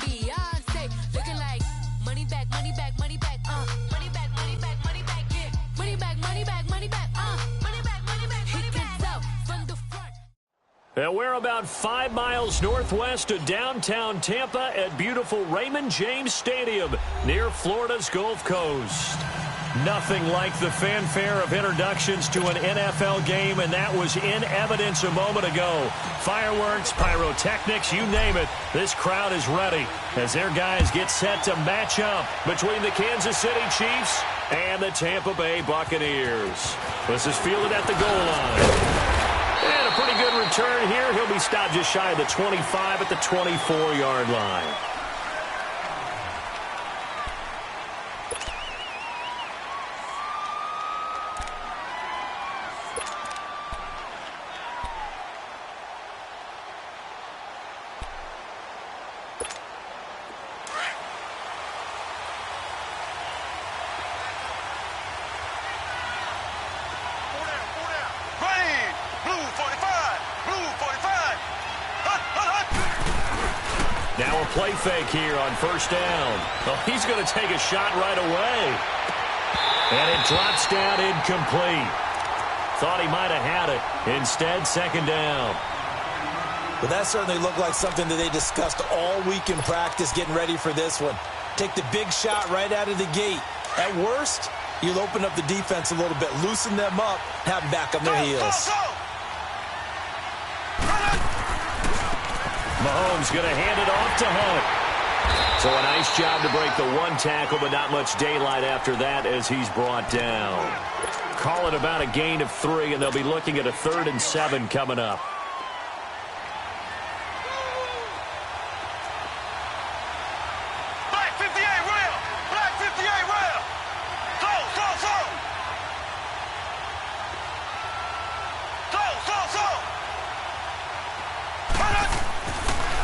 Beyonce, looking like money back, money back, money back, money back, money back, money back, yeah. Money back, money back, money back, money back, money back, money back. From the front. And we're about 5 miles northwest of downtown Tampa at beautiful Raymond James Stadium near Florida's Gulf Coast. Nothing like the fanfare of introductions to an NFL game, and that was in evidence a moment ago. Fireworks, pyrotechnics, you name it. This crowd is ready as their guys get set to match up between the Kansas City Chiefs and the Tampa Bay Buccaneers. This is fielded at the goal line. And a pretty good return here. He'll be stopped just shy of the 25 at the 24-yard line. Now a play fake here on first down. Oh, he's going to take a shot right away. And it drops down incomplete. Thought he might have had it. Instead, second down. Well, that certainly looked like something that they discussed all week in practice getting ready for this one. Take the big shot right out of the gate. At worst, you'll open up the defense a little bit, loosen them up, have them back on their heels. Mahomes going to hand it off to Hunt. So a nice job to break the one tackle, but not much daylight after that as he's brought down. Call it about a gain of 3, and they'll be looking at a 3rd and 7 coming up. Black 58 rail! Black 58 rail! Go!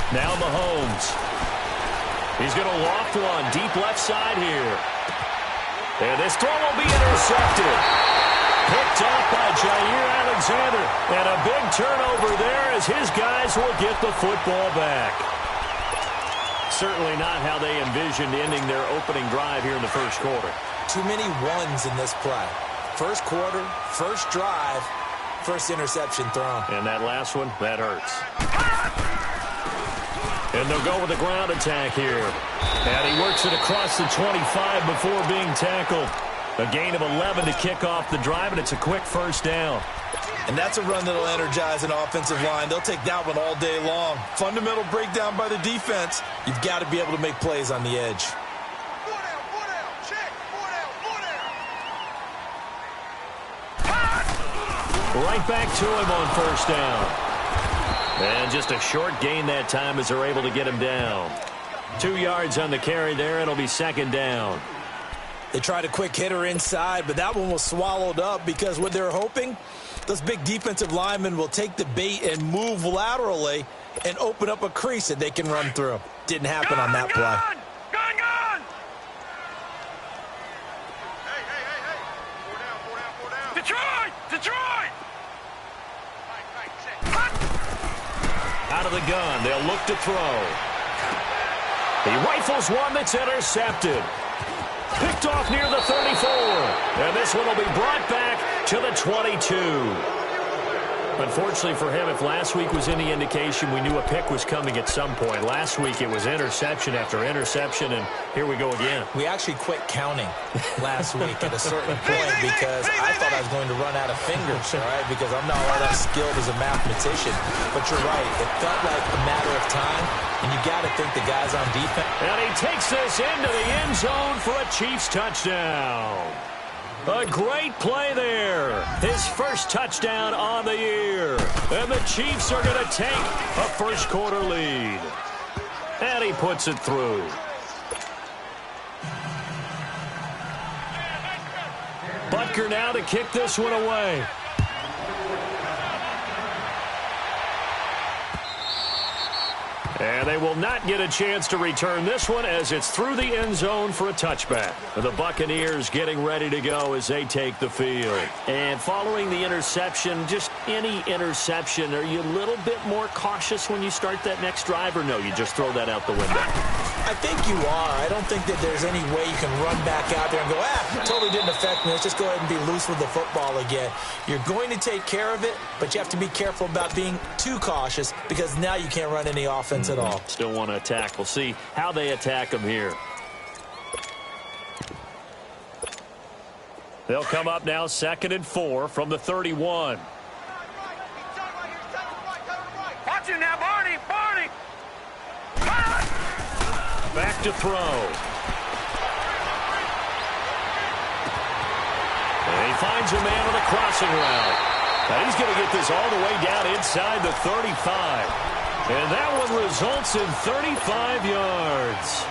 Now Mahomes. He's going to loft one deep left side here. And this throw will be intercepted. Picked up by Jair Alexander. And a big turnover there as his guys will get the football back. Certainly not how they envisioned ending their opening drive here in the first quarter. Too many ones in this play. First quarter, first drive, first interception thrown. And that last one, that hurts. And they'll go with a ground attack here. And he works it across the 25 before being tackled. A gain of 11 to kick off the drive, and it's a quick first down. And that's a run that'll energize an offensive line. They'll take that one all day long. Fundamental breakdown by the defense. You've got to be able to make plays on the edge. Right back to him on first down. And just a short gain that time as they're able to get him down. 2 yards on the carry there. It'll be second down. They tried a quick hitter inside, but that one was swallowed up because what they're hoping, those big defensive linemen will take the bait and move laterally and open up a crease that they can run through. Didn't happen on that play. Gun! Hey. Detroit! Out of the gun, they'll look to throw. He rifles one that's intercepted. Picked off near the 34. And this one will be brought back to the 22. Unfortunately for him, if last week was any indication, we knew a pick was coming at some point. Last week it was interception after interception, and here we go again. We actually quit counting last week at a certain point because I thought I was going to run out of fingers, all right, because I'm not all that skilled as a mathematician. But you're right. It felt like a matter of time, and you got to think the guys on defense. And he takes this into the end zone for a Chiefs touchdown. A great play there. His first touchdown on the year. And the Chiefs are going to take a first quarter lead. And he puts it through. Butker now to kick this one away. And they will not get a chance to return this one as it's through the end zone for a touchback. The Buccaneers getting ready to go as they take the field. And following the interception, just any interception, are you a little bit more cautious when you start that next drive, or no, you just throw that out the window? I think you are. I don't think that there's any way you can run back out there and go, totally didn't affect me. Let's just go ahead and be loose with the football again. You're going to take care of it, but you have to be careful about being too cautious because now you can't run any offense at all. Still want to attack. We'll see how they attack them here. They'll come up now 2nd and 4 from the 31. Watch you now, Barney! Barney! Back to throw. And he finds a man on a crossing route. Now he's going to get this all the way down inside the 35. And that one results in 35 yards.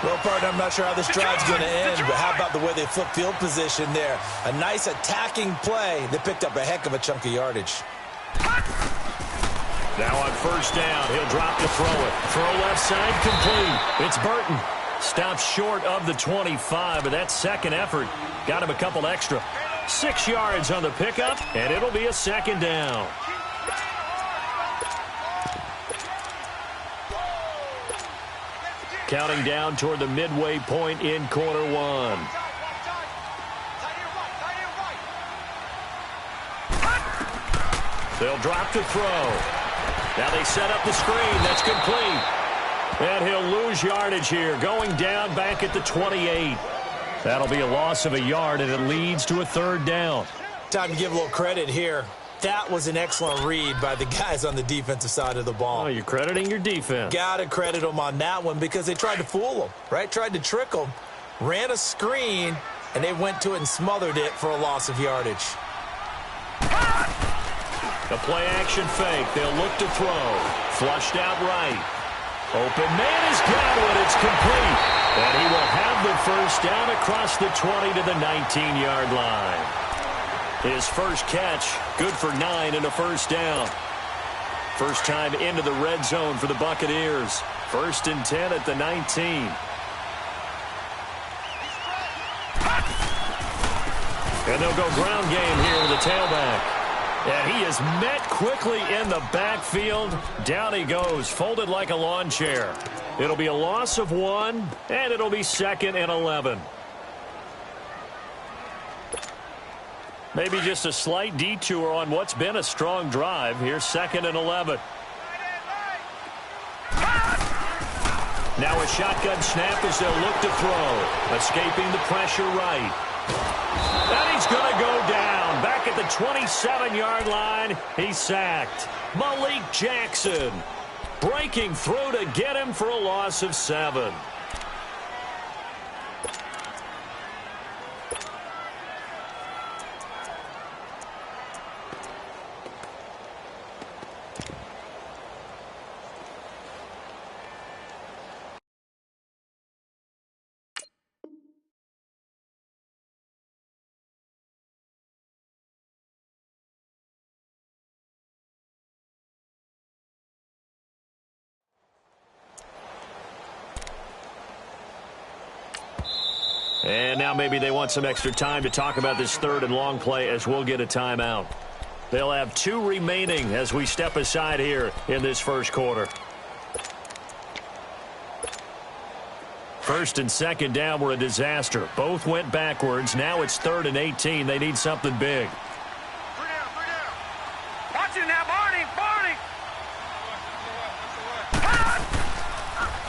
Well, partner, I'm not sure how this drive's going to end, but how about the way they flip field position there? A nice attacking play. They picked up a heck of a chunk of yardage. Now on 1st down, he'll drop to throw it. Throw left side complete. It's Burton. Stops short of the 25, but that second effort got him a couple extra. 6 yards on the pickup, and it'll be a 2nd down. Counting down toward the midway point in quarter 1. They'll drop to throw. Now they set up the screen. That's complete. And he'll lose yardage here, going down back at the 28. That'll be a loss of a yard, and it leads to a 3rd down. Time to give a little credit here. That was an excellent read by the guys on the defensive side of the ball. Oh, you're crediting your defense. Got to credit them on that one because they tried to fool them, right? Tried to trick them, ran a screen, and they went to it and smothered it for a loss of yardage. A play-action fake. They'll look to throw. Flushed out right. Open man has got it. It's complete. And he will have the 1st down across the 20 to the 19-yard line. His first catch, good for 9 and a 1st down. First time into the red zone for the Buccaneers. 1st and 10 at the 19. And they'll go ground game here with the tailback. And he is met quickly in the backfield. Down he goes, folded like a lawn chair. It'll be a loss of 1, and it'll be 2nd and 11. Maybe just a slight detour on what's been a strong drive. Here's 2nd and 11. Now a shotgun snap as they'll look to throw. Escaping the pressure right. And he's going to go down. Back at the 27-yard line, he's sacked. Malik Jackson breaking through to get him for a loss of 7. And now maybe they want some extra time to talk about this 3rd and long play as we'll get a timeout. They'll have 2 remaining as we step aside here in this 1st quarter. 1st and 2nd down were a disaster. Both went backwards. Now it's 3rd and 18. They need something big. 3 down, 3 down. Watch you now, Barney, Barney.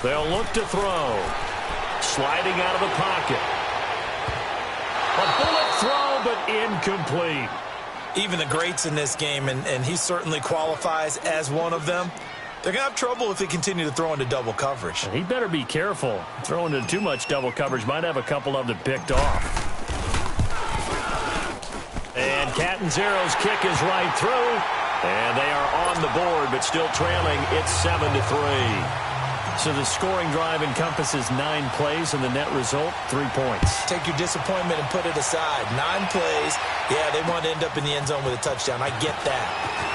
They'll look to throw. Sliding out of the pocket. A bullet throw, but incomplete. Even the greats in this game, and he certainly qualifies as one of them, they're going to have trouble if they continue to throw into double coverage. He better be careful. Throwing into too much double coverage might have a couple of them picked off. And Catanzaro's kick is right through. And they are on the board, but still trailing. It's 7-3. So the scoring drive encompasses 9 plays, and the net result, 3 points. Take your disappointment and put it aside. 9 plays. Yeah, they want to end up in the end zone with a touchdown. I get that.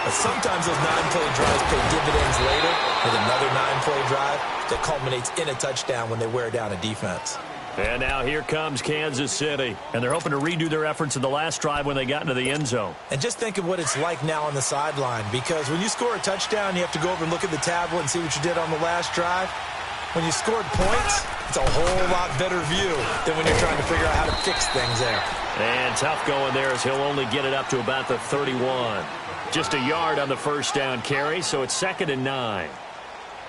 But sometimes those 9-play drives pay dividends later with another 9-play drive that culminates in a touchdown when they wear down a defense. And now here comes Kansas City. And they're hoping to redo their efforts in the last drive when they got into the end zone. And just think of what it's like now on the sideline, because when you score a touchdown, you have to go over and look at the tablet and see what you did on the last drive. When you scored points, it's a whole lot better view than when you're trying to figure out how to fix things there. And tough going there as he'll only get it up to about the 31. Just a yard on the first down carry, so it's 2nd and 9.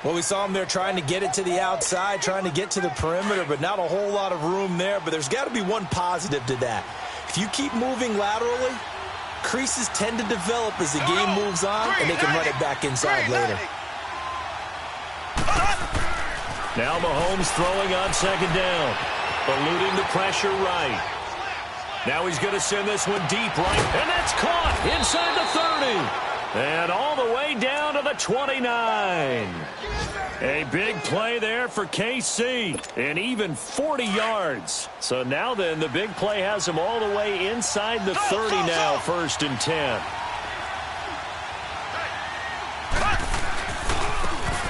Well, we saw him there trying to get it to the outside, trying to get to the perimeter, but not a whole lot of room there. But there's got to be one positive to that. If you keep moving laterally, creases tend to develop as the game moves on, and they can run it back inside later. Now Mahomes throwing on 2nd down, eluding the pressure right. Now he's going to send this one deep right, and that's caught inside the 30. And all the way down to the 29. A big play there for KC, and even 40 yards. So now then, the big play has him all the way inside the 30 now, 1st and 10.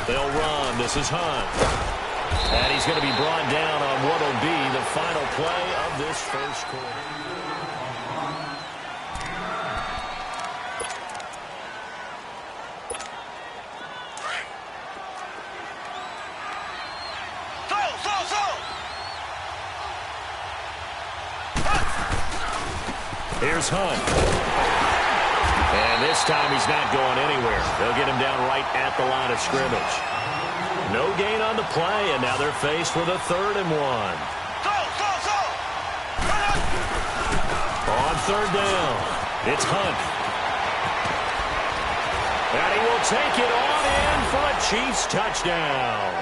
They'll run. This is Hunt. And he's going to be brought down on what will be the final play of this first quarter. Here's Hunt. And this time he's not going anywhere. They'll get him down right at the line of scrimmage. No gain on the play, and now they're faced with a 3rd and 1. On 3rd down, it's Hunt. And he will take it on in for a Chiefs touchdown.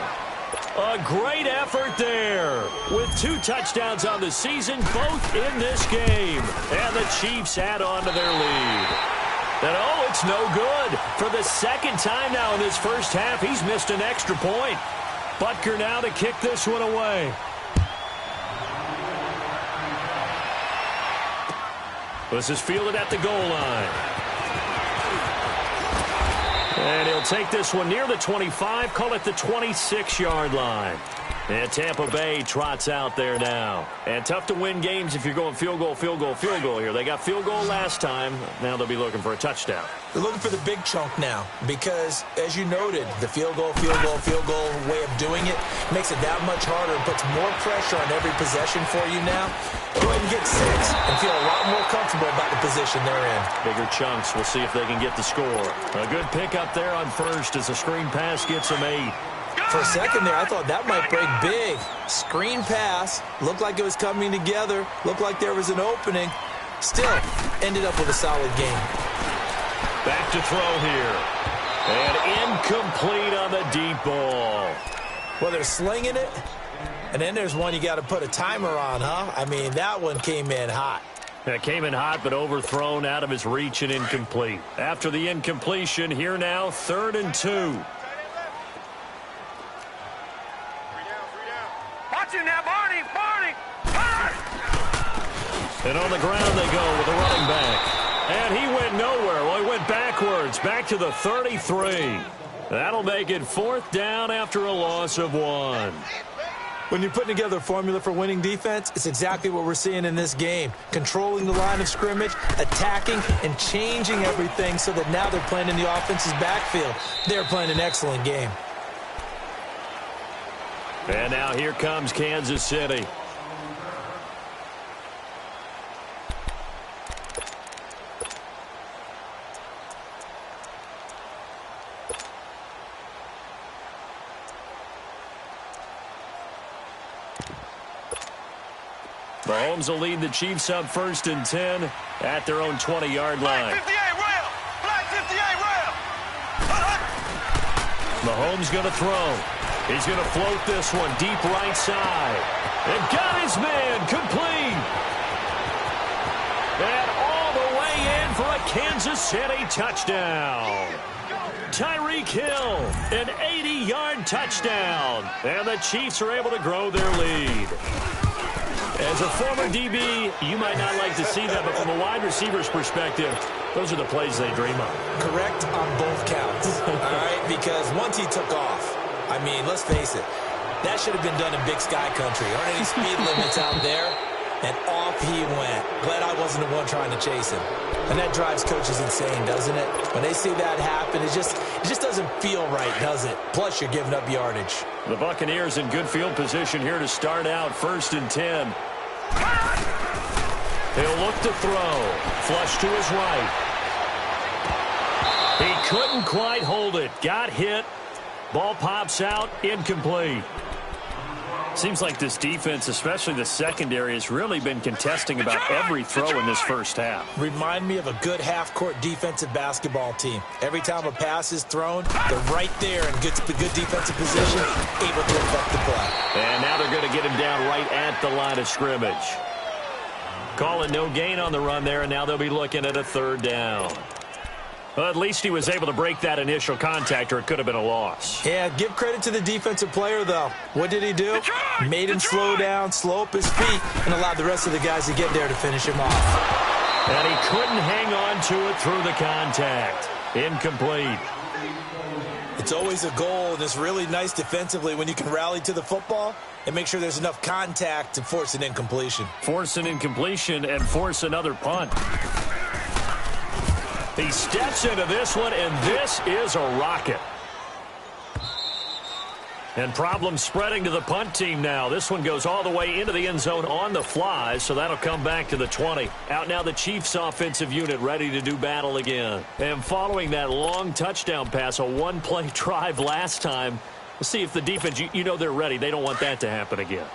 A great effort there with 2 touchdowns on the season, both in this game. And the Chiefs add on to their lead. And oh, it's no good. For the 2nd time now in this first half, he's missed an extra point. Butker now to kick this one away. This is fielded at the goal line. And he'll take this one near the 25, call it the 26-yard line. And Tampa Bay trots out there now. And tough to win games if you're going field goal, field goal, field goal here. They got field goal last time. Now they'll be looking for a touchdown. They're looking for the big chunk now because, as you noted, the field goal way of doing it makes it that much harder and puts more pressure on every possession for you now. Go ahead and get 6 and feel a lot more comfortable about the position they're in. Bigger chunks. We'll see if they can get the score. A good pickup there on first as the screen pass gets them 8. For a second there, I thought that might break big. Screen pass. Looked like it was coming together. Looked like there was an opening. Still, ended up with a solid game. Back to throw here. And incomplete on the deep ball. Well, they're slinging it. And then there's one you got to put a timer on, huh? I mean, that one came in hot. It came in hot, but overthrown out of his reach and incomplete. After the incompletion, here now, 3rd and 2. And on the ground they go with a running back. And he went nowhere. Well, he went backwards, back to the 33. That'll make it 4th down after a loss of 1. When you're putting together a formula for winning defense, it's exactly what we're seeing in this game. Controlling the line of scrimmage, attacking, and changing everything so that now they're playing in the offense's backfield. They're playing an excellent game. And now here comes Kansas City. Mahomes will lead the Chiefs up 1st and 10 at their own 20-yard line. Mahomes going to throw. He's going to float this one deep right side. And got his man complete. And all the way in for a Kansas City touchdown. Tyreek Hill, an 80-yard touchdown. And the Chiefs are able to grow their lead. As a former DB, you might not like to see that, but from a wide receiver's perspective, those are the plays they dream of. Correct on both counts, all right? Because once he took off, I mean, let's face it, That should have been done in Big Sky Country. Aren't any speed limits out there? And off he went. Glad I wasn't the one trying to chase him. And that drives coaches insane, doesn't it? When they see that happen, it just doesn't feel right, does it? Plus, you're giving up yardage. The Buccaneers in good field position here to start out 1st and 10. He'll look to throw. Flush to his right. He couldn't quite hold it. Got hit. Ball pops out. Incomplete. Seems like this defense, especially the secondary, has really been contesting about every throw in this first half. Remind me of a good half-court defensive basketball team. Every time a pass is thrown, they're right there in good defensive position, able to affect the play. And now they're going to get him down right at the line of scrimmage. Calling no gain on the run there, and now they'll be looking at a 3rd down. Well, at least he was able to break that initial contact, or it could have been a loss. Yeah, give credit to the defensive player, though. What did he do? Made him slow down, slow up his feet, and allowed the rest of the guys to get there to finish him off. And he couldn't hang on to it through the contact. Incomplete. It's always a goal, and it's really nice defensively when you can rally to the football and make sure there's enough contact to force an incompletion. Force an incompletion and force another punt. He steps into this one, and this is a rocket. And problems spreading to the punt team now. This one goes all the way into the end zone on the fly, so that'll come back to the 20. Out now the Chiefs offensive unit ready to do battle again. And following that long touchdown pass, a one-play drive last time, we'll see if the defense, you know they're ready. They don't want that to happen again.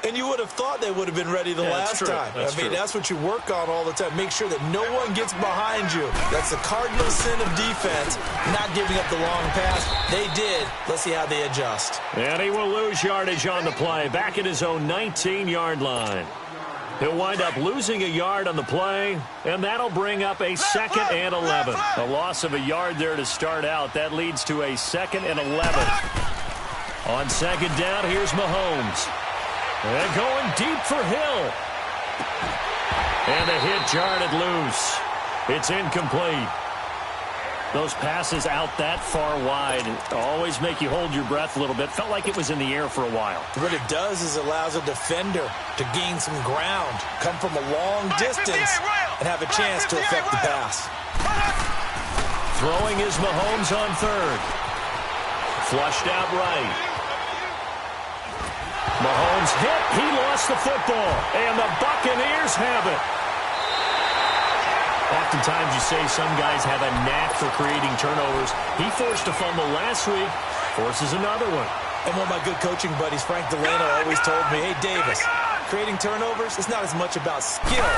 And you would have thought they would have been ready the last time. That's what you work on all the time. Make sure that no one gets behind you. That's the cardinal sin of defense, not giving up the long pass. They did. Let's see how they adjust. And he will lose yardage on the play, back at his own 19-yard line. He'll wind up losing a yard on the play, and that'll bring up a 2nd and 11. A loss of a yard there to start out. That leads to a 2nd and 11. On 2nd down, here's Mahomes. And going deep for Hill. And the hit jarred it loose. It's incomplete. Those passes out that far wide always make you hold your breath a little bit. Felt like it was in the air for a while. What it does is it allows a defender to gain some ground, come from a long distance, and have a chance to affect the pass. Throwing is Mahomes on 3rd. Flushed out right. Mahomes hit. He lost the football. And the Buccaneers have it. Oftentimes you say some guys have a knack for creating turnovers. He forced a fumble last week. Forces another one. And one of my good coaching buddies, Frank Delano, always told me, hey, Davis, creating turnovers is not as much about skill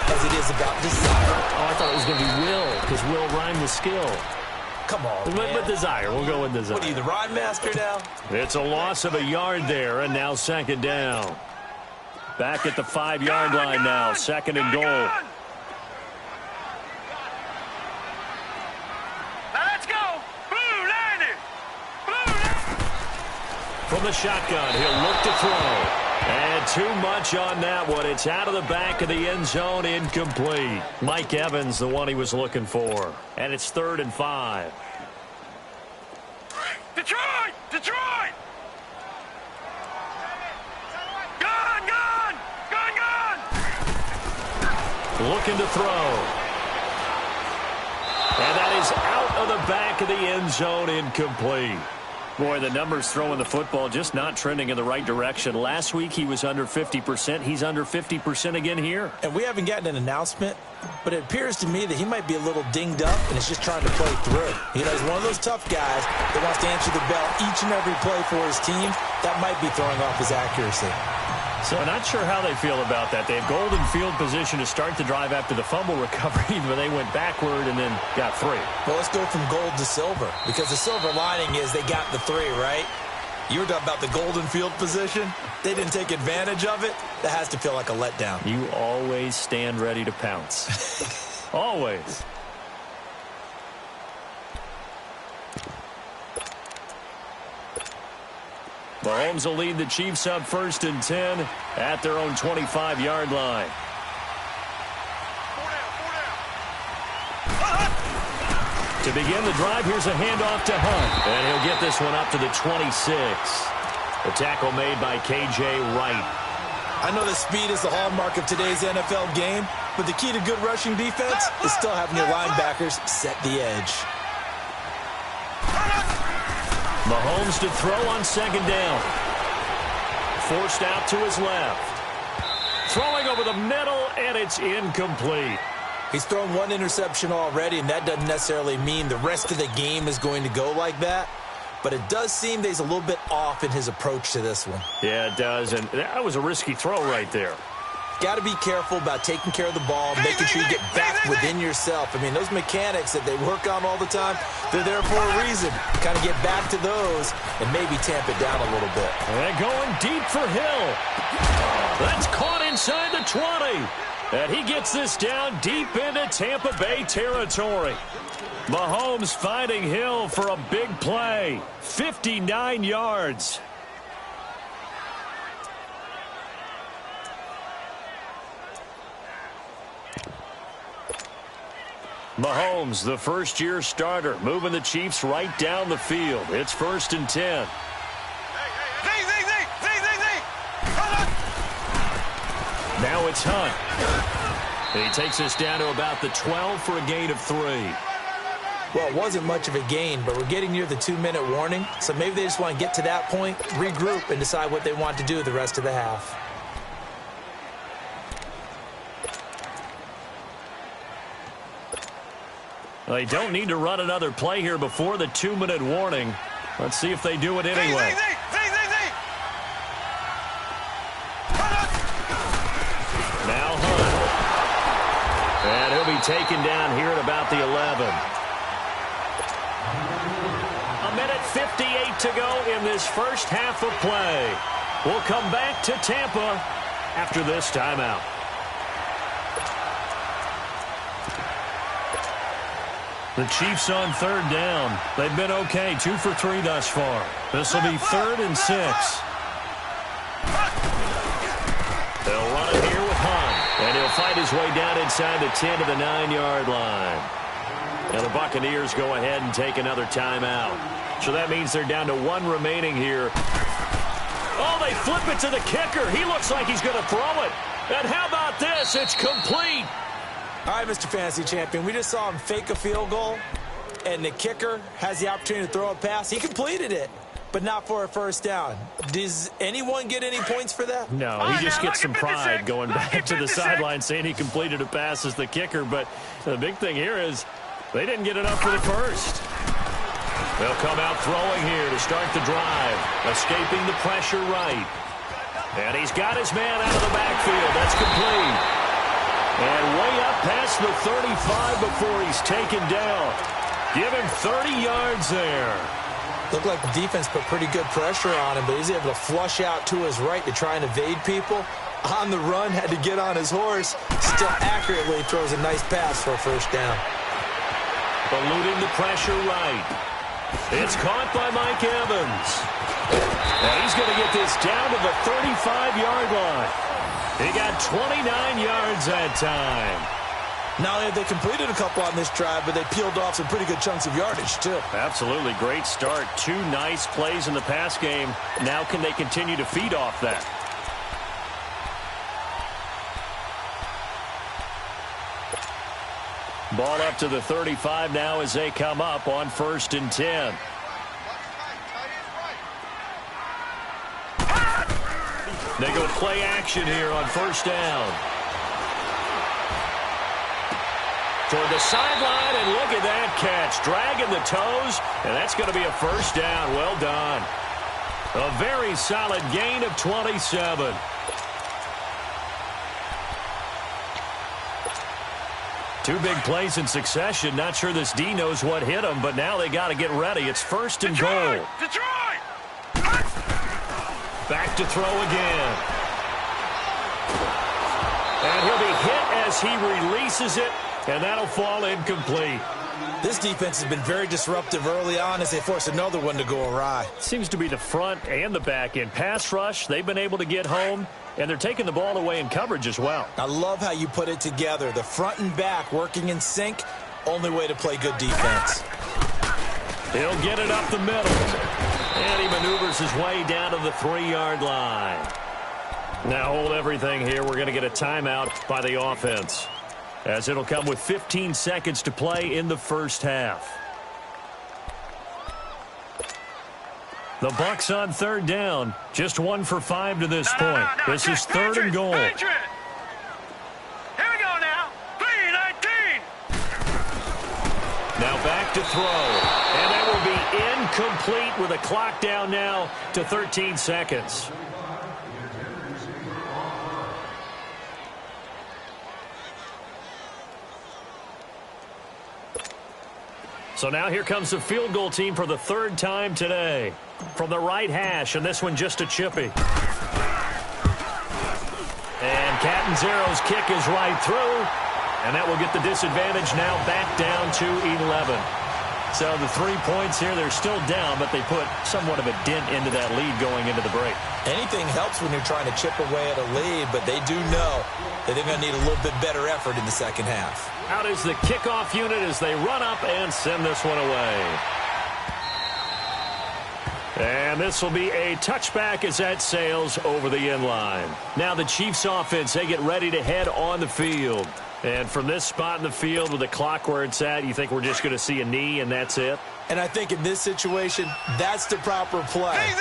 as it is about desire. Oh, I thought it was going to be will, because will rhymed with skill. Come on, man. With desire. We'll go with desire. What are you, the rhyme master now? It's a loss of a yard there, and now 2nd down. Back at the 5-yard line now, 2nd and goal. Now let's go. Blue landed. From the shotgun, he'll look to throw. And too much on that one. It's out of the back of the end zone, incomplete. Mike Evans, the one he was looking for. And it's 3rd and 5. Detroit! Detroit! Gone! Gone! Gone! Gone! Looking to throw. And that is out of the back of the end zone, incomplete. Boy, the numbers throwing the football just not trending in the right direction. Last week he was under 50%. He's under 50% again here. And we haven't gotten an announcement, but it appears to me that he might be a little dinged up and is just trying to play through. You know, he's one of those tough guys that wants to answer the bell each and every play for his team. That might be throwing off his accuracy. So not sure how they feel about that. They have golden field position to start the drive after the fumble recovery, but they went backward and then got 3. Well, let's go from gold to silver, because the silver lining is they got the 3, right? You were talking about the golden field position. They didn't take advantage of it. That has to feel like a letdown. You always stand ready to pounce. Always. Mahomes will lead the Chiefs up 1st and 10 at their own 25-yard line. To begin the drive, here's a handoff to Hunt. And he'll get this one up to the 26. The tackle made by K.J. Wright. I know that speed is the hallmark of today's NFL game, but the key to good rushing defense is still having your linebackers set the edge. Mahomes to throw on second down. Forced out to his left. Throwing over the middle, and it's incomplete. He's thrown one interception already, and that doesn't necessarily mean the rest of the game is going to go like that. But it does seem that he's a little bit off in his approach to this one. Yeah, it does, and that was a risky throw right there. Got to be careful about taking care of the ball, making sure you get back within yourself. I mean, those mechanics that they work on all the time, they're there for a reason. Kind of get back to those and maybe tamp it down a little bit. And going deep for Hill. That's caught inside the 20. And he gets this down deep into Tampa Bay territory. Mahomes finding Hill for a big play. 59 yards. Mahomes, the first-year starter, moving the Chiefs right down the field. It's 1st and 10. Now it's Hunt. He takes us down to about the 12 for a gain of 3. Well, it wasn't much of a gain, but we're getting near the 2-minute warning, so maybe they just want to get to that point, regroup, and decide what they want to do the rest of the half. They don't need to run another play here before the 2-minute warning. Let's see if they do it anyway. Now Hunt. And he'll be taken down here at about the 11. A minute 58 to go in this first half of play. We'll come back to Tampa after this timeout. The Chiefs on 3rd down. They've been okay, 2 for 3 thus far. This will be 3rd and 6. They'll run it here with Hunt, and he'll fight his way down inside the 10 to the 9-yard line. Now the Buccaneers go ahead and take another timeout. So that means they're down to 1 remaining here. Oh, they flip it to the kicker. He looks like he's going to throw it. And how about this? It's complete. All right, Mr. Fantasy Champion, we just saw him fake a field goal, and the kicker has the opportunity to throw a pass. He completed it, but not for a first down. Does anyone get any points for that? No, he just gets some pride going back to the sideline saying he completed a pass as the kicker, but the big thing here is they didn't get enough for the first. They'll come out throwing here to start the drive, escaping the pressure right. And he's got his man out of the backfield. That's complete. And way up past the 35 before he's taken down. Give him 30 yards there. Looked like the defense put pretty good pressure on him, but he's able to flush out to his right to try and evade people. On the run, had to get on his horse. Still accurately throws a nice pass for a first down. Eluding the pressure right. It's caught by Mike Evans. And he's going to get this down to the 35-yard line. He got 29 yards that time. Not only have they completed a couple on this drive, but they peeled off some pretty good chunks of yardage, too. Absolutely. Great start. 2 nice plays in the pass game. Now can they continue to feed off that? Ball up to the 35 now as they come up on 1st and 10. They go play action here on 1st down. Toward the sideline, and look at that catch. Dragging the toes, and that's going to be a first down. Well done. A very solid gain of 27. Two big plays in succession. Not sure this D knows what hit him, but now they got to get ready. It's 1st and goal. Detroit! Back to throw again. And he'll be hit as he releases it, and that'll fall incomplete. This defense has been very disruptive early on as they force another one to go awry. Seems to be the front and the back end. Pass rush, they've been able to get home, and they're taking the ball away in coverage as well. I love how you put it together. The front and back working in sync, only way to play good defense. He'll get it up the middle. And he maneuvers his way down to the 3-yard line. Now hold everything here. We're going to get a timeout by the offense, as it'll come with 15 seconds to play in the first half. The Bucs on 3rd down. Just 1 for 5 to this point. This is 3rd and goal. Here we go now. 3-19. Now back to throw. And that will be incomplete with a clock down now to 13 seconds. So now here comes the field goal team for the 3rd time today. From the right hash, and this one just a chippy. And Catanzaro's kick is right through. And that will get the disadvantage now back down to 11. So the 3 points here, they're still down, but they put somewhat of a dent into that lead going into the break. Anything helps when you're trying to chip away at a lead, but they do know that they're going to need a little bit better effort in the second half. Out is the kickoff unit as they run up and send this one away. And this will be a touchback as that sails over the end line. Now the Chiefs offense, they get ready to head on the field. And from this spot in the field with the clock where it's at, you think we're just going to see a knee and that's it? And I think in this situation, that's the proper play.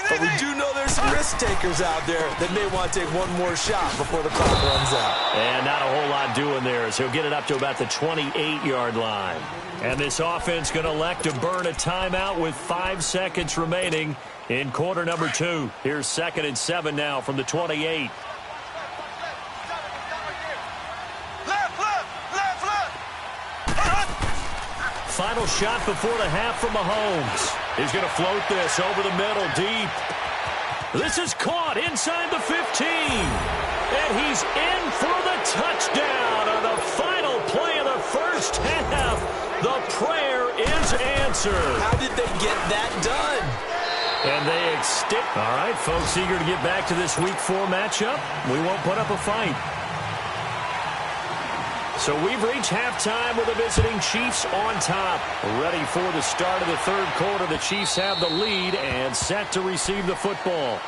But we do know there's some risk takers out there that may want to take one more shot before the clock runs out. And not a whole lot doing there as he'll get it up to about the 28-yard line. And this offense going to elect to burn a timeout with 5 seconds remaining in quarter number 2. Here's 2nd and 7 now from the 28. Final shot before the half from Mahomes. He's going to float this over the middle deep. This is caught inside the 15. And he's in for the touchdown on the final play of the first half. The prayer is answered. How did they get that done? And they extend. All right, folks, eager to get back to this Week 4 matchup. We won't put up a fight. So we've reached halftime with the visiting Chiefs on top. Ready for the start of the 3rd quarter. The Chiefs have the lead and set to receive the football.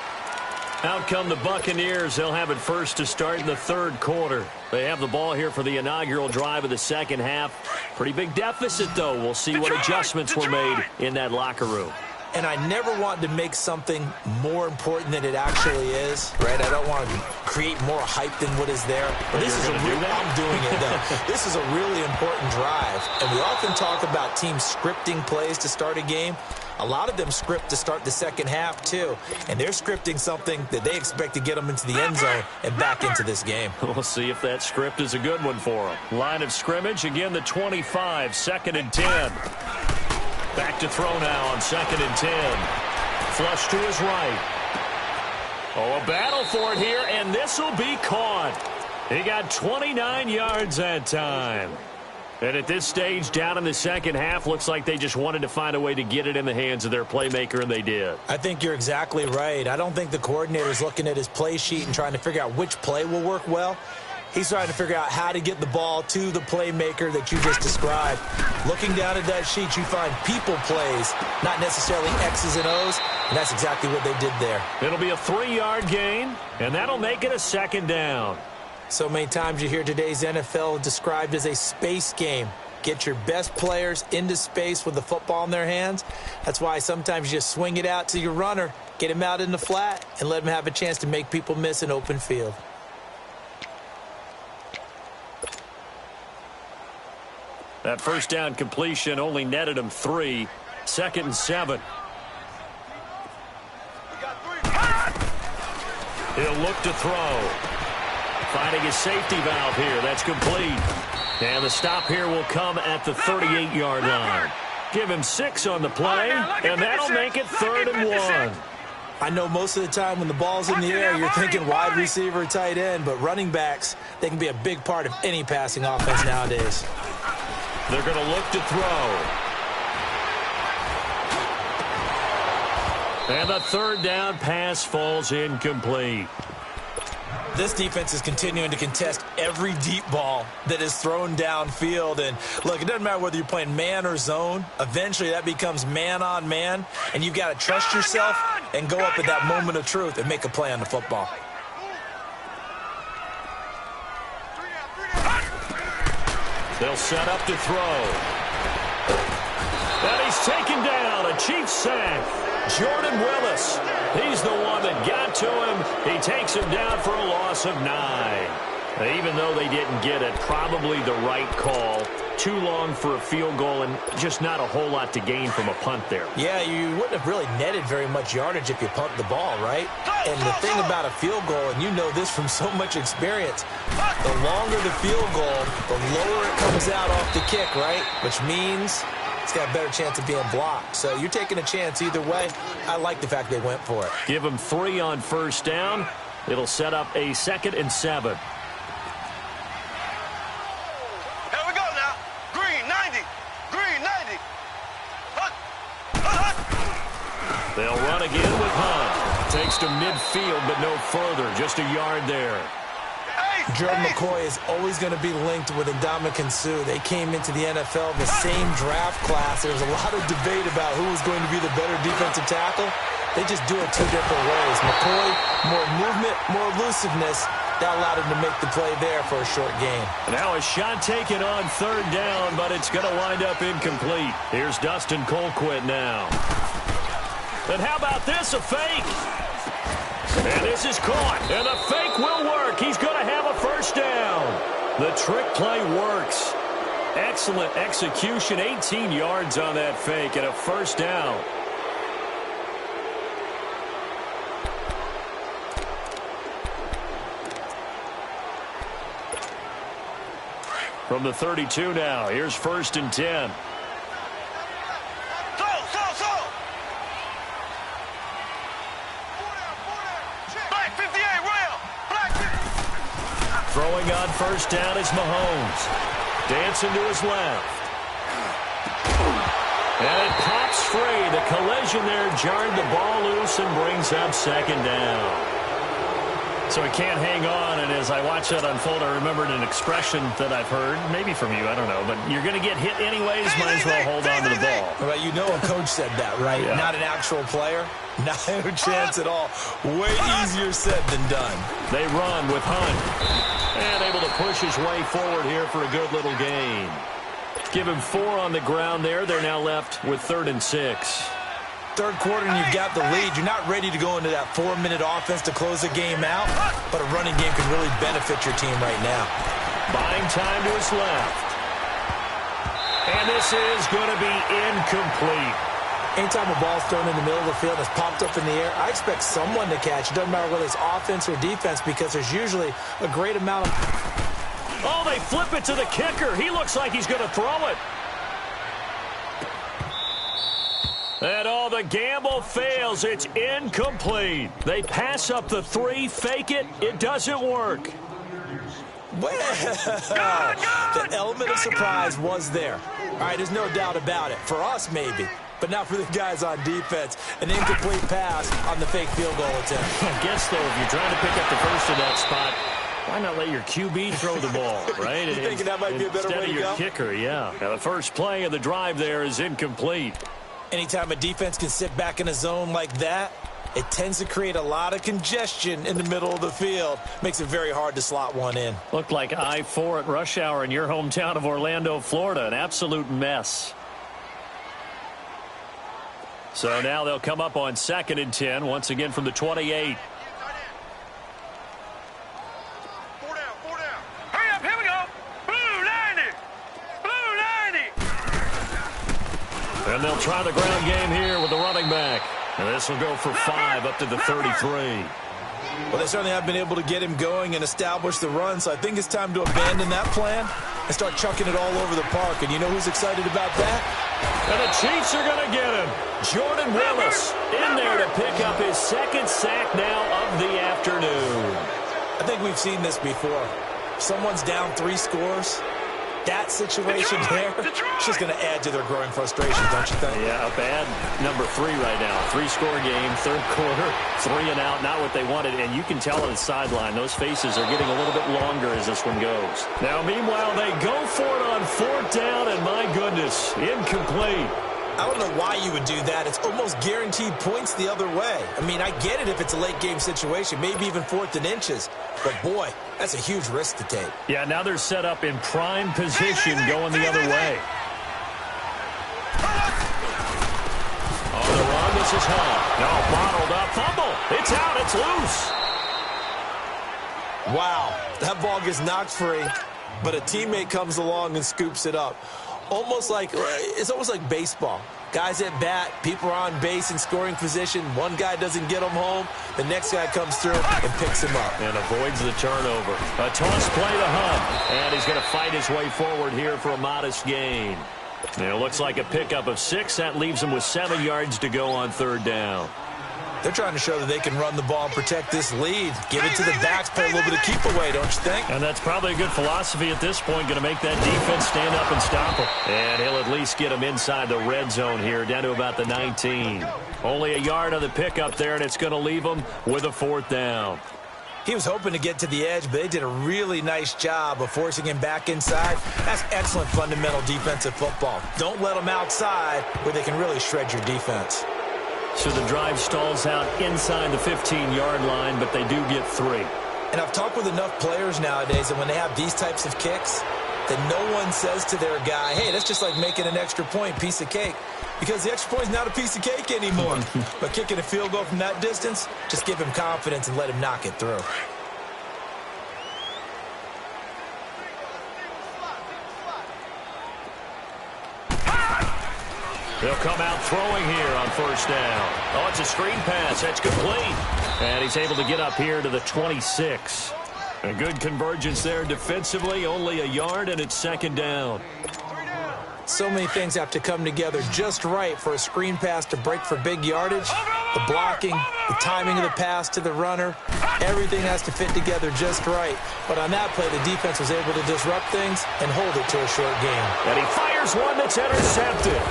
Out come the Buccaneers. They'll have it first to start in the 3rd quarter. They have the ball here for the inaugural drive of the second half. Pretty big deficit, though. We'll see what adjustments were made in that locker room. And I never want to make something more important than it actually is, right? I don't want to create more hype than what is there. But this is I'm doing it, though. This is a really important drive. And we often talk about teams scripting plays to start a game. A lot of them script to start the second half, too. And they're scripting something that they expect to get them into the end zone and back into this game. We'll see if that script is a good one for them. Line of scrimmage, again, the 25, 2nd and 10. Back to throw now on 2nd and 10. Flush to his right. Oh, a battle for it here, and this will be caught. He got 29 yards that time. And at this stage, down in the second half, looks like they just wanted to find a way to get it in the hands of their playmaker, and they did. I think you're exactly right. I don't think the coordinator's looking at his play sheet and trying to figure out which play will work well. He's trying to figure out how to get the ball to the playmaker that you just described. Looking down at that sheet, you find people plays, not necessarily X's and O's, and that's exactly what they did there. It'll be a 3-yard gain, and that'll make it a 2nd down. So many times you hear today's NFL described as a space game. Get your best players into space with the football in their hands. That's why sometimes you just swing it out to your runner, get him out in the flat, and let him have a chance to make people miss an open field. That first down completion only netted him 3. 2nd and 7. He'll look to throw. Finding his safety valve here. That's complete. And the stop here will come at the 38-yard line. Give him 6 on the play, and that'll make it 3rd and 1. I know most of the time when the ball's in the air, you're thinking wide receiver, tight end, but running backs, they can be a big part of any passing offense nowadays. They're going to look to throw. And the 3rd down pass falls incomplete. This defense is continuing to contest every deep ball that is thrown downfield. And, look, it doesn't matter whether you're playing man or zone. Eventually, that becomes man-on-man, and you've got to trust yourself and go up at that moment of truth and make a play on the football. They'll set up to throw. And he's taken down. A Chiefs sack. Jordan Willis. He's the one that got to him. He takes him down for a loss of 9. Even though they didn't get it, probably the right call. Too long for a field goal and just not a whole lot to gain from a punt there. Yeah, you wouldn't have really netted very much yardage if you pumped the ball, right? And the thing about a field goal, and you know this from so much experience, the longer the field goal, the lower it comes out off the kick, right? Which means it's got a better chance of being blocked. So you're taking a chance either way. I like the fact they went for it. Give them 3 on first down. It'll set up a 2nd and 7. They'll run again with Hunt. Takes to midfield, but no further. Just a yard there. Gerald McCoy is always going to be linked with Ndamukong Suh. They came into the NFL in the same draft class. There was a lot of debate about who was going to be the better defensive tackle. They just do it 2 different ways. McCoy, more movement, more elusiveness. That allowed him to make the play there for a short gain. Now a shot taken on 3rd down, but it's going to wind up incomplete. Here's Dustin Colquitt now. And how about this, a fake? And this is caught, and the fake will work. He's going to have a first down. The trick play works. Excellent execution, 18 yards on that fake, and a first down. From the 32 now, here's 1st and 10. Throwing on first down is Mahomes. Dancing to his left. And it pops free. The collision there jarred the ball loose and brings up 2nd down. So he can't hang on, and as I watch that unfold, I remembered an expression that I've heard, maybe from you, I don't know, but you're going to get hit anyways, might as well hold on to the ball. Well, you know a coach said that, right? Yeah. Not an actual player. Not a chance at all. Way easier said than done. They run with Hunt. And able to push his way forward here for a good little gain. Give him 4 on the ground there. They're now left with 3rd and 6. 3rd quarter and you've got the lead. You're not ready to go into that 4-minute offense to close the game out, but a running game can really benefit your team right now. Buying time to his left. And this is going to be incomplete. Anytime a ball's thrown in the middle of the field and it's popped up in the air, I expect someone to catch. It doesn't matter whether it's offense or defense because there's usually a great amount of... Oh, they flip it to the kicker. He looks like he's going to throw it. And all the gamble fails. It's incomplete. They pass up the 3, fake it. It doesn't work. Well, the element of surprise was there. All right, there's no doubt about it. For us, maybe. But not for the guys on defense. An incomplete pass on the fake field goal attempt. I guess, though, if you're trying to pick up the first in that spot, why not let your QB throw the ball, right? You thinking that might be a better way to go? Instead of your kicker, yeah. Now, the first play of the drive there is incomplete. Anytime a defense can sit back in a zone like that, it tends to create a lot of congestion in the middle of the field. Makes it very hard to slot one in. Looked like I-4 at rush hour in your hometown of Orlando, Florida. An absolute mess. So now they'll come up on 2nd and 10, once again from the 28. And they'll try the ground game here with the running back. And this will go for 5 up to the 33. Well, they certainly have been able to get him going and establish the run, so I think it's time to abandon that plan and start chucking it all over the park. And you know who's excited about that? And the Chiefs are going to get him. Jordan Willis in there to pick up his 2nd sack now of the afternoon. I think we've seen this before. Someone's down 3 scores. That situation there, it's just going to add to their growing frustration, don't you think? Yeah, a bad number 3 right now. 3-score game, third quarter, 3 and out, not what they wanted. And you can tell on the sideline, those faces are getting a little bit longer as this one goes. Now, meanwhile, they go for it on 4th down, and my goodness, incomplete. I don't know why you would do that. It's almost guaranteed points the other way. I mean, I get it if it's a late game situation, maybe even 4th and inches. But, boy, that's a huge risk to take. Yeah, now they're set up in prime position going the other way. On the run, this is Hunt. No, bottled up, fumble. It's out, it's loose. Wow, that ball gets knocked free, but a teammate comes along and scoops it up. It's almost like baseball. Guys at bat, people are on base in scoring position. One guy doesn't get him home. The next guy comes through and picks him up. And avoids the turnover. A toss play to Hunt. And he's going to fight his way forward here for a modest gain. And it looks like a pickup of 6. That leaves him with 7 yards to go on 3rd down. They're trying to show that they can run the ball and protect this lead. Give it to the backs, play a little bit of keep away, don't you think? And that's probably a good philosophy at this point, going to make that defense stand up and stop him. And he'll at least get him inside the red zone here, down to about the 19. Only a yard on the pickup there, and it's going to leave him with a 4th down. He was hoping to get to the edge, but they did a really nice job of forcing him back inside. That's excellent fundamental defensive football. Don't let them outside where they can really shred your defense. So the drive stalls out inside the 15-yard line, but they do get 3. And I've talked with enough players nowadays that when they have these types of kicks, that no one says to their guy, hey, that's just like making an extra point, piece of cake. Because the extra point is not a piece of cake anymore. But kicking a field goal from that distance, just give him confidence and let him knock it through. They'll come out throwing here on 1st down. Oh, it's a screen pass. That's complete. And he's able to get up here to the 26. A good convergence there defensively. Only a yard, and it's 2nd down. So many things have to come together just right for a screen pass to break for big yardage. The blocking, the timing of the pass to the runner, everything has to fit together just right. But on that play, the defense was able to disrupt things and hold it to a short game. And he fires one that's intercepted.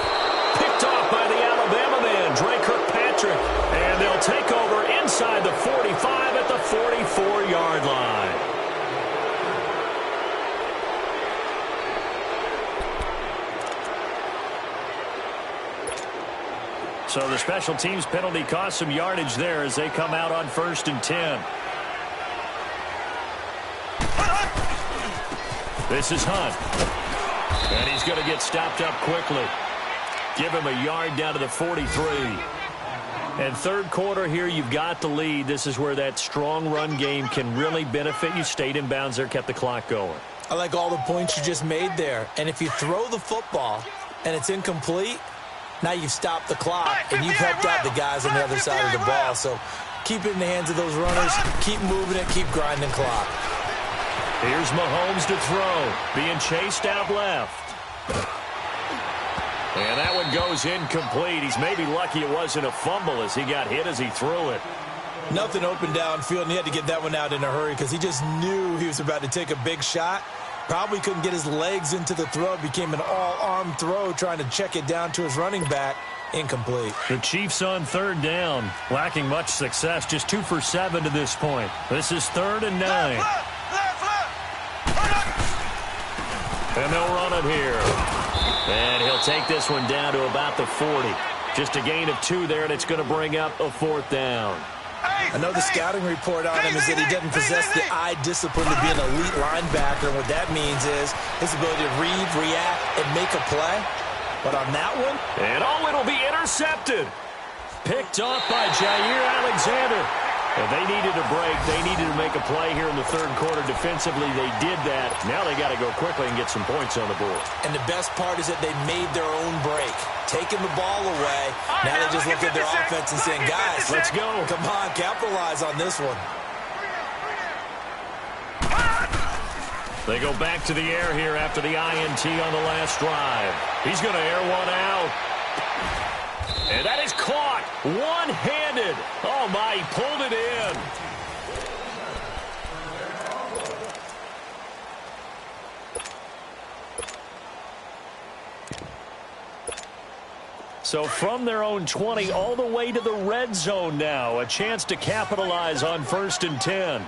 Picked off by the Alabama man, Dre Kirkpatrick. And they'll take over inside the 45 at the 44-yard line. So the special teams penalty cost some yardage there as they come out on 1st and 10. This is Hunt. And he's going to get stopped up quickly. Give him a yard down to the 43. And 3rd quarter here, you've got the lead. This is where that strong run game can really benefit you. Stayed in bounds there, kept the clock going. I like all the points you just made there. And if you throw the football and it's incomplete, now you've stopped the clock and you've helped out the guys on the other side of the ball. So keep it in the hands of those runners. Keep moving it. Keep grinding clock. Here's Mahomes to throw. Being chased out left. And that one goes incomplete. He's maybe lucky it wasn't a fumble as he got hit as he threw it. Nothing open downfield, and he had to get that one out in a hurry because he just knew he was about to take a big shot. Probably couldn't get his legs into the throw. It became an all-arm throw trying to check it down to his running back. Incomplete. The Chiefs on 3rd down. Lacking much success. Just 2 for 7 to this point. This is 3rd and 9. And they'll run it here. And he'll take this one down to about the 40. Just a gain of 2 there, and it's going to bring up a 4th down. I know the scouting report on him is that he doesn't possess the eye discipline to be an elite linebacker. And what that means is his ability to read, react, and make a play. But on that one... And it'll be intercepted. Picked off by Jair Alexander. And they needed a break. They needed to make a play here in the 3rd quarter. Defensively, they did that. Now they got to go quickly and get some points on the board. And the best part is that they made their own break. Taking the ball away. Now they just look at their offense and saying, guys, let's go. Come on, capitalize on this one. They go back to the air here after the INT on the last drive. He's going to air one out. And that is caught one-handed. Oh, my, he pulled it in. So from their own 20 all the way to the red zone now. A chance to capitalize on 1st and 10.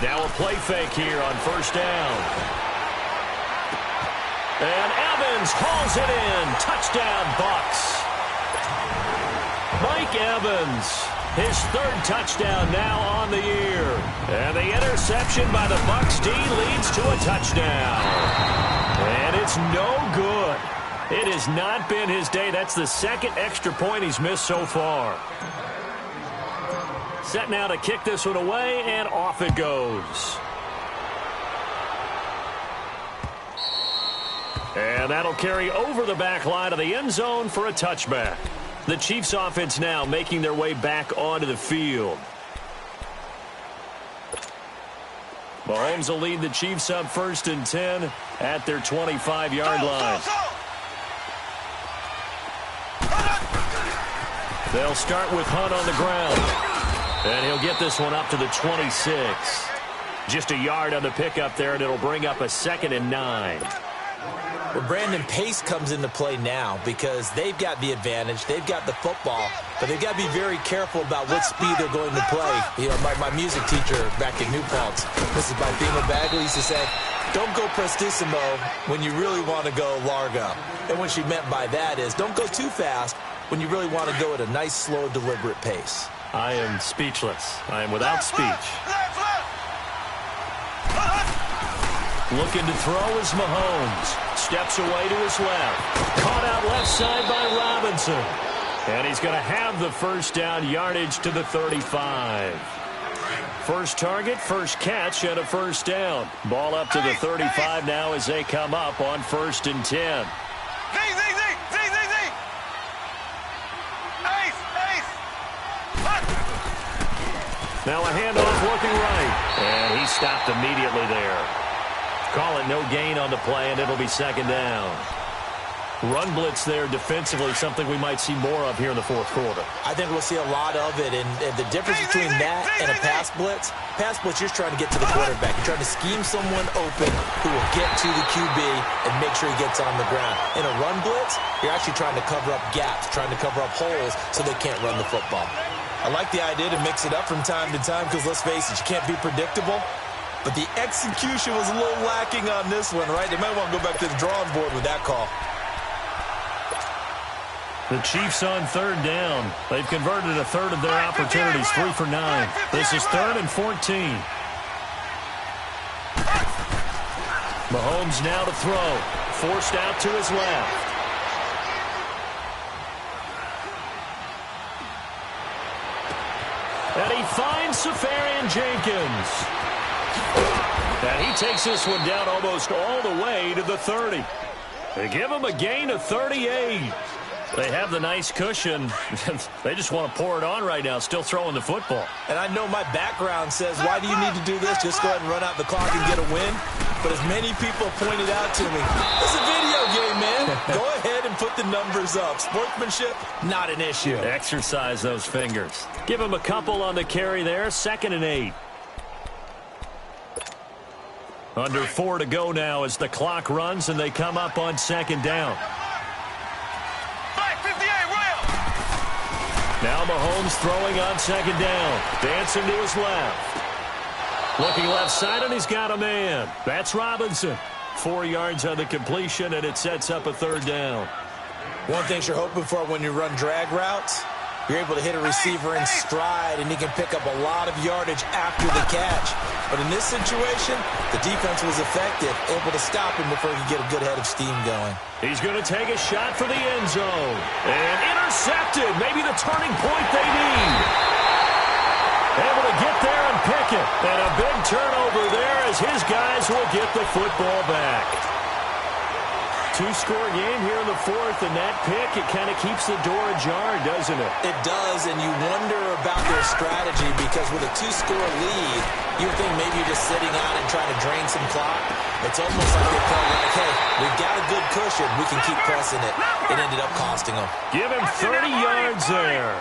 Now a play fake here on 1st down. And Evans hauls it in. Touchdown, Bucs. Mike Evans, his 3rd touchdown now on the year. And the interception by the Bucs D leads to a touchdown. And it's no good. It has not been his day. That's the 2nd extra point he's missed so far. Set now to kick this one away, and off it goes. And that'll carry over the back line of the end zone for a touchback. The Chiefs offense now making their way back onto the field. Mahomes will lead the Chiefs up 1st and 10 at their 25-yard line. They'll start with Hunt on the ground. And he'll get this one up to the 26. Just a yard on the pickup there, and it'll bring up a 2nd and 9. Well, Brandon, pace comes into play now because they've got the advantage. They've got the football, but they've got to be very careful about what speed they're going to play. You know, my music teacher back in New Paltz, Mrs. Bifema Bagley, used to say, don't go prestissimo when you really want to go largo. And what she meant by that is don't go too fast when you really want to go at a nice, slow, deliberate pace. I am speechless. I am without speech. Looking to throw is Mahomes. Steps away to his left. Caught out left side by Robinson. And he's going to have the 1st down, yardage to the 35. First target, first catch, and a 1st down. Ball up to the 35 now as they come up on 1st and 10. Now a handoff looking right. And he stopped immediately there. Call it no gain on the play, and it'll be 2nd down. Run blitz there defensively, something we might see more of here in the 4th quarter. I think we'll see a lot of it, and the difference between that and a pass blitz, you're just trying to get to the quarterback. You're trying to scheme someone open who will get to the QB and make sure he gets on the ground. In a run blitz, you're actually trying to cover up gaps, trying to cover up holes so they can't run the football. I like the idea to mix it up from time to time because, let's face it, you can't be predictable. But the execution was a little lacking on this one, right? They might want to go back to the drawing board with that call. The Chiefs on 3rd down. They've converted a 1/3 of their opportunities, 3 for 9. This is 3rd and 14. Mahomes now to throw. Forced out to his left. And he finds Safarian Jenkins. And he takes this one down almost all the way to the 30. They give him a gain of 38. They have the nice cushion. They just want to pour it on right now, still throwing the football. And I know my background says, why do you need to do this? Just go ahead and run out the clock and get a win. But as many people pointed out to me, it's a video game, man. Go ahead and put the numbers up. Sportsmanship, not an issue. Exercise those fingers. Give him a couple on the carry there. 2nd and 8. Under 4 to go now as the clock runs and they come up on 2nd down. Now Mahomes throwing on 2nd down. Dancing to his left. Looking left side, and he's got a man. That's Robinson. 4 yards on the completion, and it sets up a 3rd down. One thing you're hoping for when you run drag routes, you're able to hit a receiver in stride, and he can pick up a lot of yardage after the catch. But in this situation, the defense was effective, able to stop him before he could get a good head of steam going. He's going to take a shot for the end zone. And intercepted. Maybe the turning point they need. Able to get there and pick it. And a big turnover there as his guys will get the football back. 2-score game here in the 4th, and that pick, it kind of keeps the door ajar, doesn't it? It does, and you wonder about their strategy because with a 2-score lead, you think maybe you're just sitting out and trying to drain some clock. It's almost like they felt like, hey, we've got a good cushion. We can keep pressing it. It ended up costing them. Give him 30 yards there.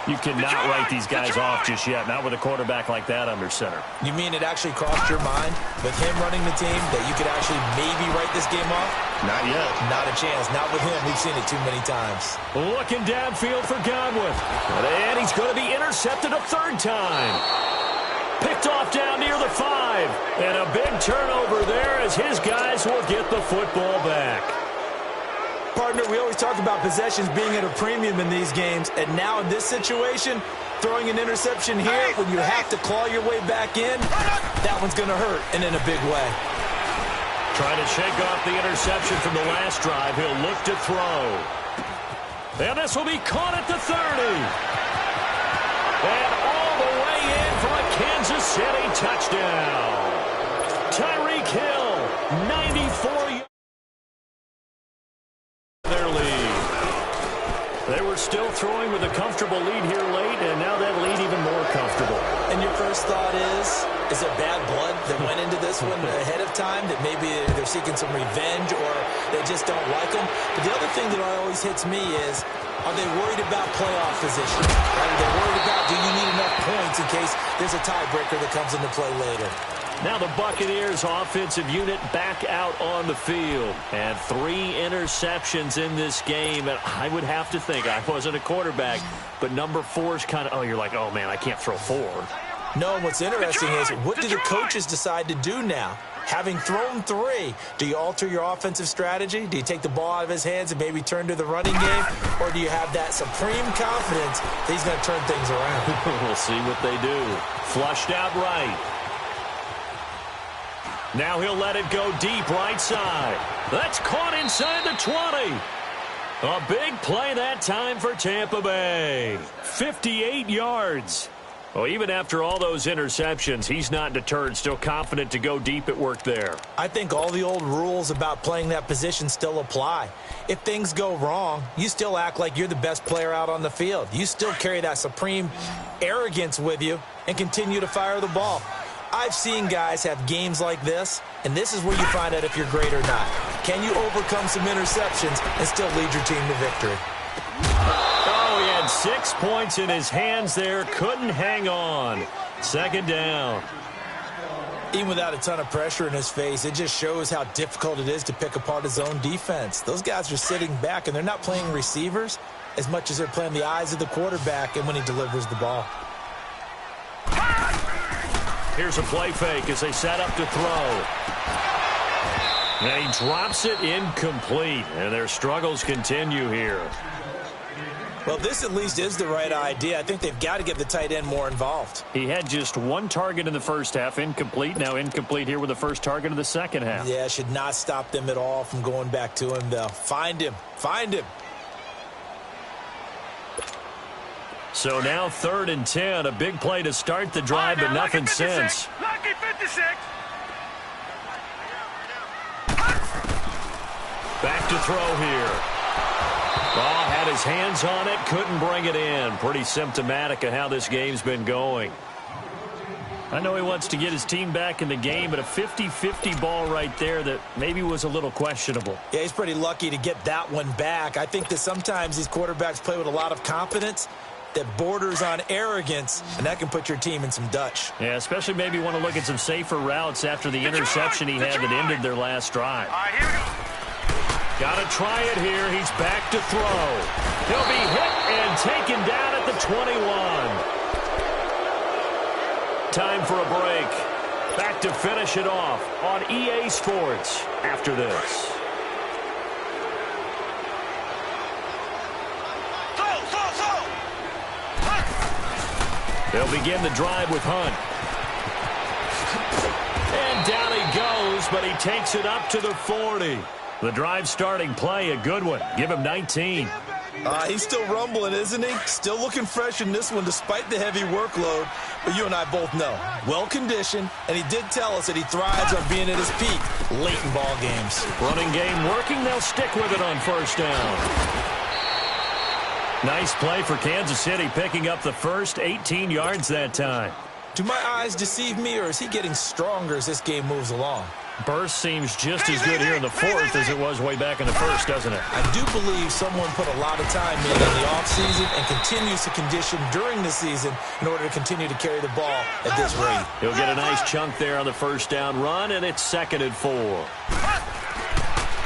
You cannot write these guys off just yet, not with a quarterback like that under center. You mean it actually crossed your mind with him running the team that you could actually maybe write this game off? Not yet. Not a chance. Not with him. We've seen it too many times. Looking downfield for Godwin. And he's going to be intercepted a third time. Picked off down near the 5. And a big turnover there as his guys will get the football back. Partner, we always talk about possessions being at a premium in these games. And now in this situation, throwing an interception here when you have to claw your way back in, that one's going to hurt, and in a big way. Trying to shake off the interception from the last drive. He'll look to throw. And this will be caught at the 30. And all the way in for a Kansas City touchdown. Tyreek Hill, 94 yards. Their lead. They were still throwing with a comfortable lead here late, and now that lead even more comfortable. And your first thought is there bad blood that went into this one ahead of time, that maybe they're seeking some revenge or they just don't like them? But the other thing that always hits me is, are they worried about playoff position? Are they worried about, do you need enough points in case there's a tiebreaker that comes into play later? Now the Buccaneers offensive unit back out on the field. And 3 interceptions in this game. And I would have to think, I wasn't a quarterback, but number 4 is kind of, oh, you're like, oh, man, I can't throw 4. No, and what's interesting is, what do the coaches decide to do now? Having thrown 3, do you alter your offensive strategy? Do you take the ball out of his hands and maybe turn to the running game? Or do you have that supreme confidence that he's going to turn things around? We'll see what they do. Flushed out right. Now he'll let it go deep right side. That's caught inside the 20. A big play that time for Tampa Bay. 58 yards. Well, even after all those interceptions, he's not deterred, still confident to go deep at work there. I think all the old rules about playing that position still apply. If things go wrong, you still act like you're the best player out on the field. You still carry that supreme arrogance with you and continue to fire the ball. I've seen guys have games like this, and this is where you find out if you're great or not. Can you overcome some interceptions and still lead your team to victory? Oh, he had 6 points in his hands there. Couldn't hang on. Second down. Even without a ton of pressure in his face, it just shows how difficult it is to pick apart his own defense. Those guys are sitting back, and they're not playing receivers as much as they're playing the eyes of the quarterback and when he delivers the ball. Here's a play fake as they set up to throw. And he drops it incomplete, and their struggles continue here. Well, this at least is the right idea. I think they've got to get the tight end more involved. He had just 1 target in the first half, incomplete. Now incomplete here with the first target of the second half. Yeah, should not stop them at all from going back to him, though. Find him. Find him. So now 3rd and 10, a big play to start the drive, but nothing since. Lucky 56. Back to throw here. Ball had his hands on it, couldn't bring it in. Pretty symptomatic of how this game's been going. I know he wants to get his team back in the game, but a 50-50 ball right there that maybe was a little questionable. Yeah, he's pretty lucky to get that one back. I think that sometimes these quarterbacks play with a lot of confidence that borders on arrogance, and that can put your team in some Dutch. Yeah, especially maybe want to look at some safer routes after the interception he had that ended their last drive. All right, here we go. Got to try it here. He's back to throw. He'll be hit and taken down at the 21. Time for a break. Back to finish it off on EA Sports after this. They'll begin the drive with Hunt. And down he goes, but he takes it up to the 40. The drive starting play, a good one. Give him 19. He's still rumbling, isn't he? Still looking fresh in this one despite the heavy workload. But you and I both know, well-conditioned, and he did tell us that he thrives on being at his peak late in ball games. Running game working. They'll stick with it on first down. Nice play for Kansas City, picking up the first 18 yards that time. Do my eyes deceive me, or is he getting stronger as this game moves along? Burst seems just as good here in the fourth as it was way back in the first, doesn't it? I do believe someone put a lot of time in the offseason and continues to condition during the season in order to continue to carry the ball at this rate. He'll get a nice chunk there on the first down run, and it's 2nd and 4.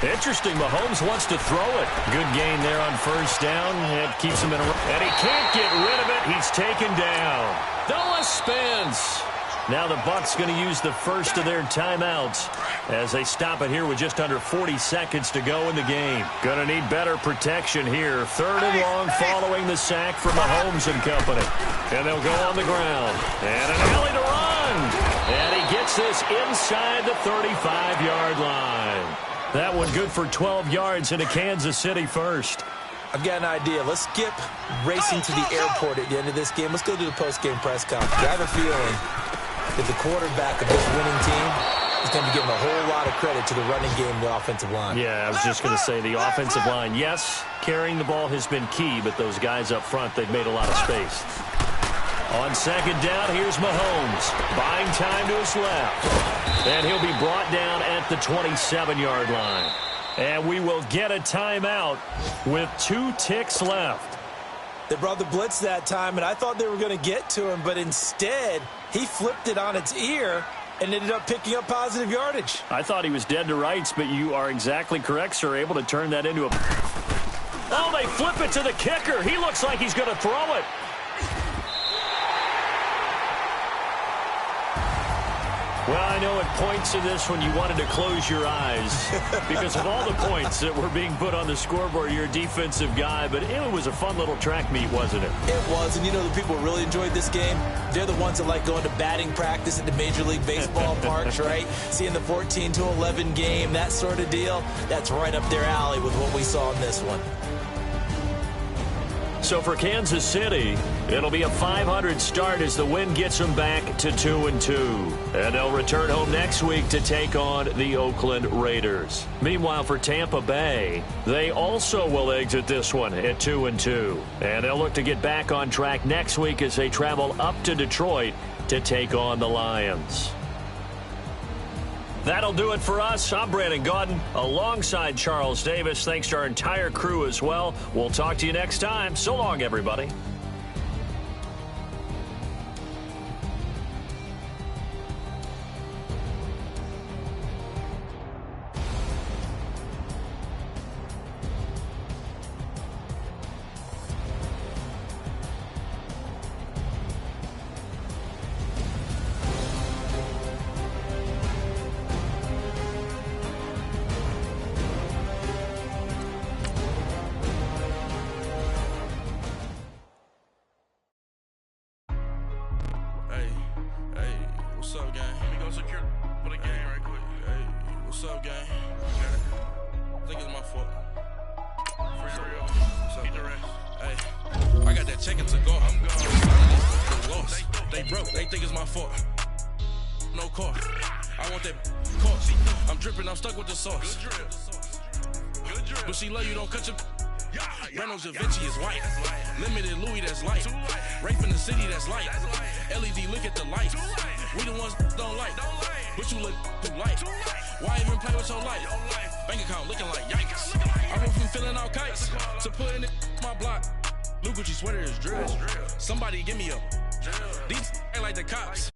Interesting. Mahomes wants to throw it. Good gain there on first down. It keeps him in a... And he can't get rid of it. He's taken down. Dallas spins. Now the Bucs going to use the first of their timeouts as they stop it here with just under 40 seconds to go in the game. Going to need better protection here. 3rd and long following the sack from Mahomes and company. And they'll go on the ground. And an alley to run. And he gets this inside the 35-yard line. That one good for 12 yards into Kansas City first. I've got an idea. Let's skip racing to the airport at the end of this game. Let's go to the post-game press conference. I have a feeling that the quarterback of this winning team is going to be giving a whole lot of credit to the running game and the offensive line. Yeah, I was just going to say the offensive line, yes, carrying the ball has been key, but those guys up front, they've made a lot of space. On second down, here's Mahomes. Buying time to his left. And he'll be brought down at the 27-yard line. And we will get a timeout with 2 ticks left. They brought the blitz that time, and I thought they were going to get to him, but instead, he flipped it on its ear and ended up picking up positive yardage. I thought he was dead to rights, but you are exactly correct, sir. Able to turn that into a... Oh, they flip it to the kicker. He looks like he's going to throw it. Well, I know at points in this when you wanted to close your eyes because of all the points that were being put on the scoreboard. You're a defensive guy, but it was a fun little track meet, wasn't it? It was, and you know the people who really enjoyed this game? They're the ones that like going to batting practice at the Major League Baseball parks, right? Seeing the 14-11 game, that sort of deal. That's right up their alley with what we saw in this one. So for Kansas City, it'll be a .500 start as the win gets them back to 2-2. And they'll return home next week to take on the Oakland Raiders. Meanwhile, for Tampa Bay, they also will exit this one at 2-2. And they'll look to get back on track next week as they travel up to Detroit to take on the Lions. That'll do it for us. I'm Brandon Gaudin alongside Charles Davis. Thanks to our entire crew as well. We'll talk to you next time. So long, everybody. What's up, gang? Let me go secure for the game right quick. Hey, what's up, gang? I think it's my fault. For real. What's up, the rest. Hey, I got that chicken to go. I'm gone. They lost. They broke. They think it's my fault. No car. I want that course. I'm dripping. I'm stuck with the sauce. Good drip. But she love you. Don't cut your... Reynolds Da Vinci is white. Limited Louis, that's light. Rape in the city, that's light. LED, look at the lights. We the ones don't like. But you look too light. Why even play with your life? Bank account looking like yikes. I went from filling out kites to putting it in my block. Blue Gucci sweater is drill. Somebody give me a... These ain't like the cops.